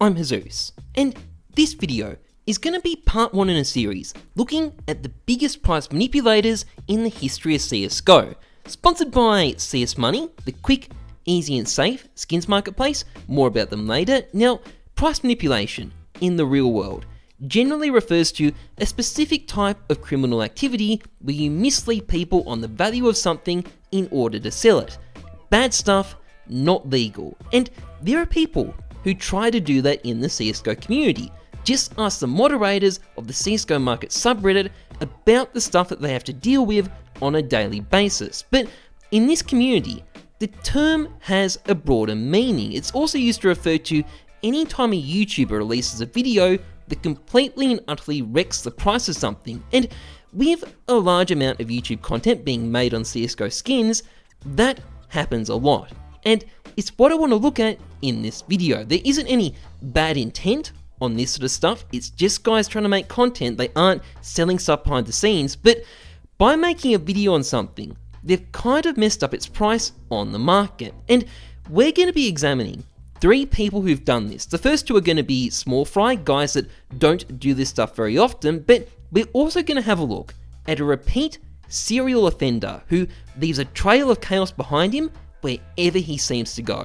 I'm Heyzeus, and this video is going to be part 1 in a series looking at the biggest price manipulators in the history of CSGO. Sponsored by CS Money, the quick, easy and safe skins marketplace. More about them later. Now, price manipulation in the real world generally refers to a specific type of criminal activity where you mislead people on the value of something in order to sell it. Bad stuff, not legal. And there are people who try to do that in the CSGO community. Just ask the moderators of the CSGO market subreddit about the stuff that they have to deal with on a daily basis. But in this community, the term has a broader meaning. It's also used to refer to any time a YouTuber releases a video that completely and utterly wrecks the price of something. And with a large amount of YouTube content being made on CSGO skins, that happens a lot. And it's what I want to look at in this video. There isn't any bad intent on this sort of stuff. It's just guys trying to make content. They aren't selling stuff behind the scenes, but by making a video on something, they've kind of messed up its price on the market. And we're going to be examining 3 people who've done this. The first 2 are going to be small fry, guys that don't do this stuff very often, but we're also going to have a look at a repeat serial offender who leaves a trail of chaos behind him wherever he seems to go.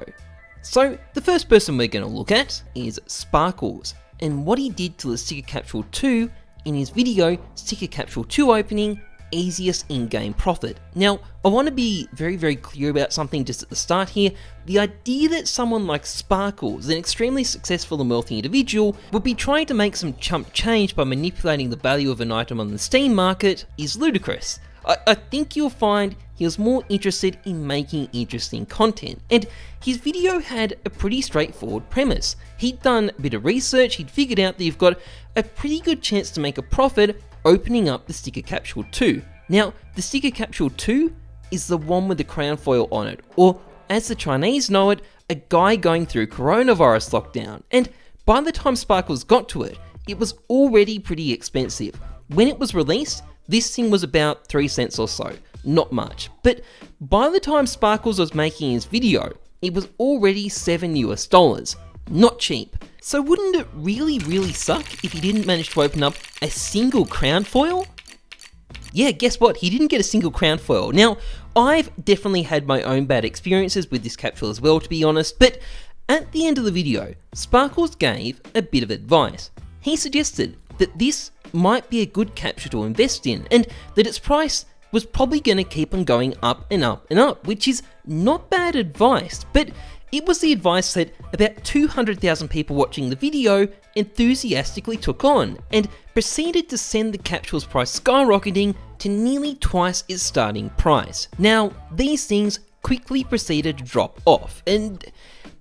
So the first person we're going to look at is Sparkles, and what he did to the Sticker Capsule 2 in his video Sticker Capsule 2 opening, easiest in-game profit. Now, I want to be very clear about something just at the start here. The idea that someone like Sparkles, an extremely successful and wealthy individual, would be trying to make some chump change by manipulating the value of an item on the Steam market is ludicrous. I think you'll find he was more interested in making interesting content, and his video had a pretty straightforward premise. He'd done a bit of research, he'd figured out that you've got a pretty good chance to make a profit opening up the Sticker Capsule 2. Now, the Sticker Capsule 2 is the one with the crown foil on it, or as the Chinese know it, a guy going through coronavirus lockdown. And by the time Sparkles got to it, it was already pretty expensive. When it was released, this thing was about 3 cents or so, not much. But by the time Sparkles was making his video, it was already $7 US, not cheap. So wouldn't it really suck if he didn't manage to open up a single crown foil? Yeah, guess what? He didn't get a single crown foil. Now, I've definitely had my own bad experiences with this capsule as well, to be honest, but at the end of the video, Sparkles gave a bit of advice. He suggested that this might be a good capsule to invest in, and that its price was probably going to keep on going up and up and up, which is not bad advice, but it was the advice that about 200,000 people watching the video enthusiastically took on, and proceeded to send the capsule's price skyrocketing to nearly twice its starting price. Now, these things quickly proceeded to drop off, and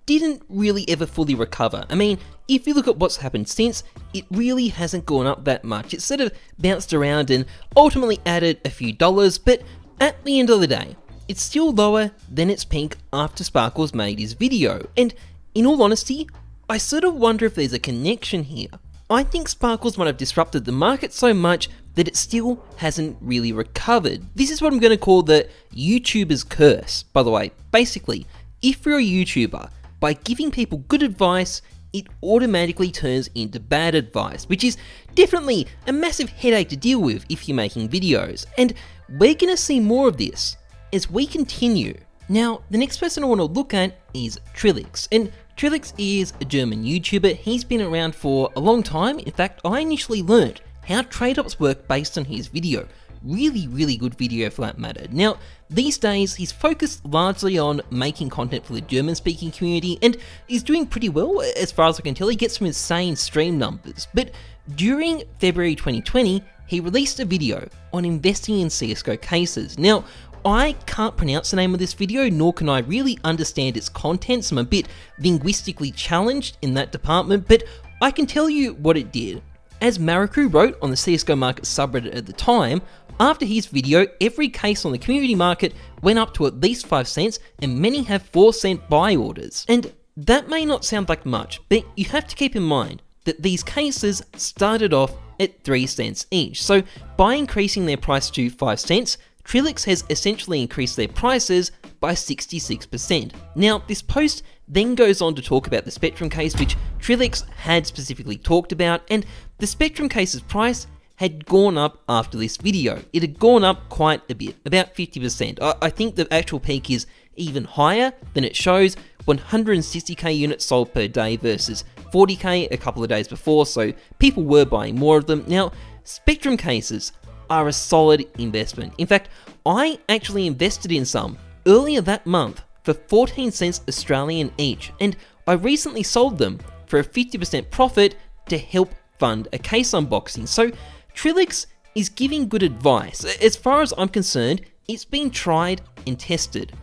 didn't really ever fully recover. I mean, if you look at what's happened since, it really hasn't gone up that much. It's sort of bounced around and ultimately added a few dollars, but at the end of the day, it's still lower than its peak after Sparkles made his video. And in all honesty, I sort of wonder if there's a connection here. I think Sparkles might have disrupted the market so much that it still hasn't really recovered. This is what I'm going to call the YouTuber's curse, by the way. Basically, if you're a YouTuber, by giving people good advice, it automatically turns into bad advice, which is definitely a massive headache to deal with if you're making videos. And we're going to see more of this as we continue. Now, the next person I want to look at is Trilix. And Trilix is a German YouTuber. He's been around for a long time. In fact, I initially learned how trade-offs work based on his video. Really good video for that matter. Now, these days, he's focused largely on making content for the German-speaking community, and he's doing pretty well, as far as I can tell. He gets some insane stream numbers. But during February 2020, he released a video on investing in CSGO cases. Now, I can't pronounce the name of this video, nor can I really understand its contents. I'm a bit linguistically challenged in that department, but I can tell you what it did. As Mariku wrote on the CSGO market subreddit at the time, after his video, every case on the community market went up to at least 5 cents, and many have 4-cent buy orders. And that may not sound like much, but you have to keep in mind that these cases started off at 3 cents each. So by increasing their price to 5 cents, Trilix has essentially increased their prices by 66%. Now, this post then goes on to talk about the Spectrum case, which Trilix had specifically talked about, and the Spectrum case's price had gone up after this video. It had gone up quite a bit, about 50%. I think the actual peak is even higher than it shows, 160k units sold per day versus 40k a couple of days before, so people were buying more of them. Now, Spectrum cases are a solid investment. In fact, I actually invested in some earlier that month for 14 cents Australian each, and I recently sold them for a 50% profit to help fund a case unboxing. So Trilix is giving good advice. As far as I'm concerned, it's been tried and tested.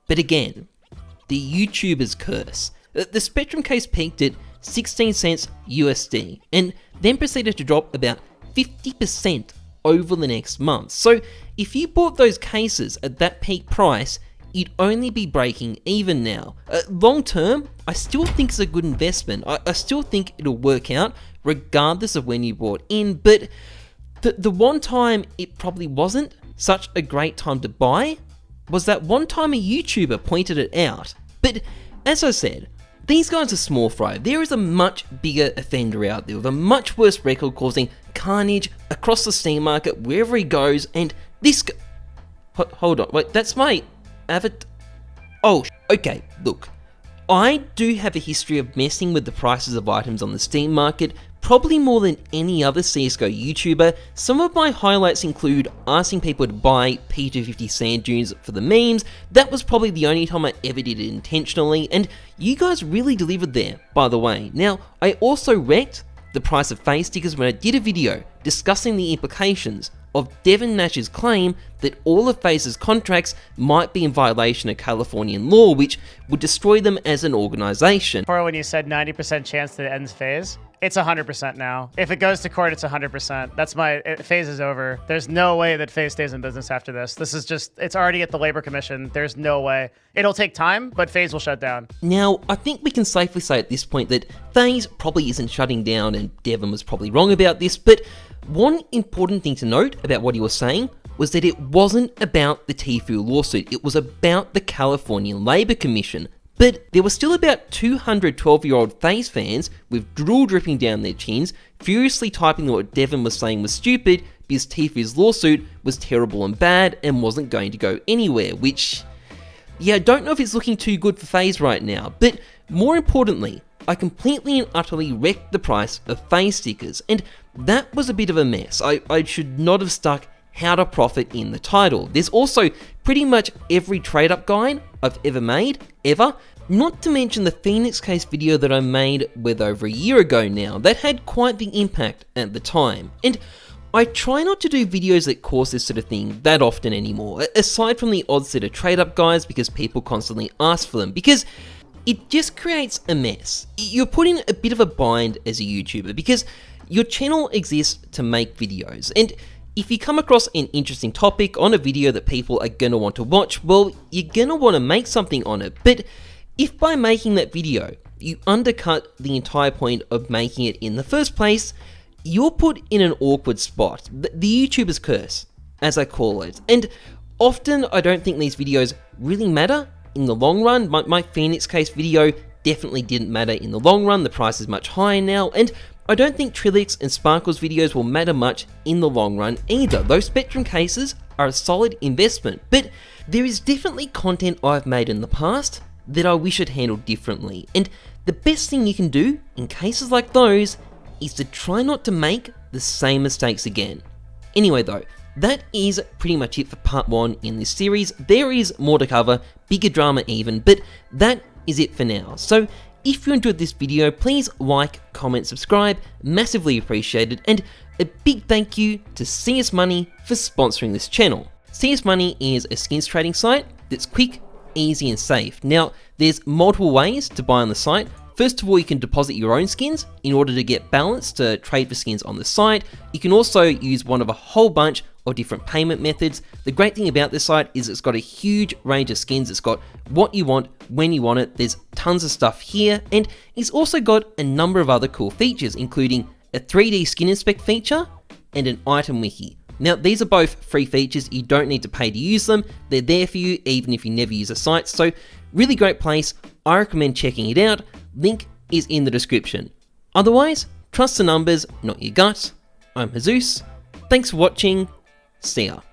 But again, the YouTuber's curse. The Spectrum case peaked at 16 cents USD and then proceeded to drop about 50% over the next month. So if you bought those cases at that peak price, you'd only be breaking even now. Long term, I still think it's a good investment. I still think it'll work out regardless of when you bought in, but the one time it probably wasn't such a great time to buy was that one time a YouTuber pointed it out. But as I said, these guys are small fry. There is a much bigger offender out there with a much worse record, causing carnage across the Steam market wherever he goes, and this hold on, wait, that's my Avid. Oh, okay, look. I do have a history of messing with the prices of items on the Steam market, probably more than any other CSGO YouTuber. Some of my highlights include asking people to buy P250 sand dunes for the memes. That was probably the only time I ever did it intentionally, and you guys really delivered there, by the way. Now, I also wrecked the price of phase stickers when I did a video discussing the implications of Devin Nash's claim that all of FaZe's contracts might be in violation of Californian law, which would destroy them as an organization. Before, when you said 90% chance that it ends FaZe, it's 100% now. If it goes to court, it's 100%. That's FaZe is over. There's no way that FaZe stays in business after this. This is just, it's already at the Labor Commission. There's no way. It'll take time, but FaZe will shut down. Now, I think we can safely say at this point that FaZe probably isn't shutting down, and Devin was probably wrong about this, but one important thing to note about what he was saying was that it wasn't about the Tfue lawsuit, it was about the California Labor Commission. But there were still about 200 12-year-old FaZe fans with drool dripping down their chins, furiously typing that what Devin was saying was stupid because Tfue's lawsuit was terrible and bad and wasn't going to go anywhere, which, yeah, I don't know if it's looking too good for FaZe right now. But more importantly, I completely and utterly wrecked the price of FaZe stickers, and that was a bit of a mess. I should not have stuck how to profit in the title. There's also pretty much every trade-up guide I've ever made, ever. Not to mention the Phoenix case video that I made with over a year ago now, that had quite the impact at the time. And I try not to do videos that cause this sort of thing that often anymore, aside from the odd set of trade-up guides because people constantly ask for them, because it just creates a mess. You're put in a bit of a bind as a YouTuber because your channel exists to make videos, and if you come across an interesting topic on a video that people are going to want to watch, well, you're going to want to make something on it. But if by making that video, you undercut the entire point of making it in the first place, you're put in an awkward spot. The YouTuber's curse, as I call it. And often, I don't think these videos really matter in the long run. My Phoenix case video definitely didn't matter in the long run. The price is much higher now, and I don't think Trilix and Sparkle's videos will matter much in the long run either. Those Spectrum cases are a solid investment, but there is definitely content I've made in the past that I wish I'd handled differently, and the best thing you can do in cases like those is to try not to make the same mistakes again. Anyway though, that is pretty much it for part 1 in this series. There is more to cover, bigger drama even, but that is it for now. So if you enjoyed this video, please like, comment, subscribe, massively appreciated, and a big thank you to CS Money for sponsoring this channel. CS Money is a skins trading site that's quick, easy and safe. Now, there's multiple ways to buy on the site. First of all, you can deposit your own skins in order to get balance to trade for skins on the site. You can also use one of a whole bunch of different payment methods. The great thing about this site is it's got a huge range of skins. It's got what you want, when you want it. There's tons of stuff here, and it's also got a number of other cool features, including a 3D skin inspect feature and an item wiki. Now, these are both free features, you don't need to pay to use them, they're there for you even if you never use a site, so really great place, I recommend checking it out, link is in the description. Otherwise, trust the numbers, not your gut. I'm Heyzeus, thanks for watching, see ya.